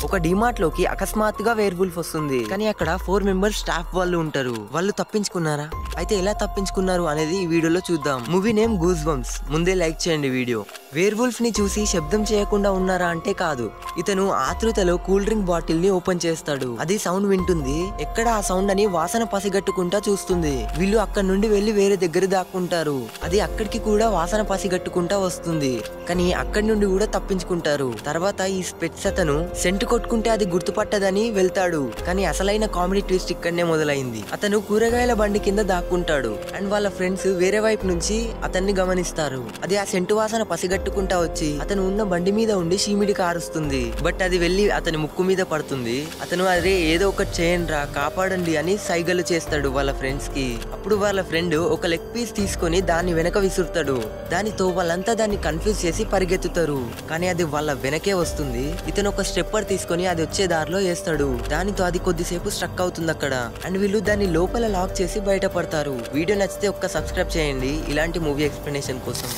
ఒక డిమార్ట్ లోకి అకస్మాత్తుగా వేర్వుల్ఫ్ వస్తుంది. కానీ అక్కడ 4 మెంబర్స్ స్టాఫ్ వాళ్ళు ఉంటారు. వాళ్ళు తప్పించుకున్నారా? అయితే ఎలా తప్పించుకున్నారు అనేది ఈ వీడియోలో చూద్దాం. Movie name goose bumps. ముందే లైక్ చేయండి వీడియో. వేర్వుల్ఫ్ ని చూసి శబ్దం చేయకుండా ఉన్నారా అంటే కాదు. ఇతను ఆతృతలో కూల్ డ్రింక్ బాటిల్ ని ఓపెన్ చేస్తాడు. అది సౌండ్ వింటుంది. ఎక్కడ ఆ సౌండ్ అని వాసన పసిగట్టుకుంటా చూస్తుంది. వీళ్ళు అక్కడ నుండి వెళ్లి వేరే దగ్గర దాక్కుంటారు. అది అక్కడికి కూడా వాసన పసిగట్టుకుంటా వస్తుంది. కానీ అక్కడి నుండి కూడా తప్పించుకుంటారు. తర్వాత ఈ స్పెట్స్ అతను సెంటు కొట్టుకుంటే అది గుర్తుపట్టదని వెళ్తాడు. కానీ అసలైన కామెడీ ట్విస్ట్ ఇక్కడనే మొదలైంది. అతను కూరగాయల బండి కింద దాక్కుంటాడు. అండ్ వాళ్ళ ఫ్రెండ్స్ వేరే వైపు నుంచి అతన్ని గమనిస్తారు. అది ఆ సెంటు వాసన పసిగట్టుకుంటా వచ్చి అతను ఉన్న బండి మీద ఉండి షీమిడి కారుస్తుంది. బట్ అది వెళ్లి అతని ముక్కు మీద పడుతుంది. అతను అరే ఏదో ఒకటి చేయండి రా, కాపాడండి అని సైగలు చేస్తాడు వాళ్ళ ఫ్రెండ్స్ కి. అప్పుడు వాళ్ళ ఫ్రెండ్ ఒక లెగ్ పీస్ తీసుకొని దాన్ని వెనక విసురుతాడు. దానితో వాళ్ళంతా దాన్ని కన్ఫ్యూజ్ చేసి పరిగెత్తుతారు. కానీ అది వాళ్ళ వెనకే వస్తుంది. ఇతను ఒక స్టెప్పర్ తీసుకొని అది వచ్చే దారిలో వేస్తాడు. దానితో అది కొద్దిసేపు స్ట్రక్ అవుతుంది అక్కడ. అండ్ వీళ్ళు దాన్ని లోపల లాక్ చేసి బయటపడతారు. వీడియో నచ్చితే ఒక్క సబ్స్క్రైబ్ చేయండి ఇలాంటి మూవీ ఎక్స్ప్లెనేషన్ కోసం.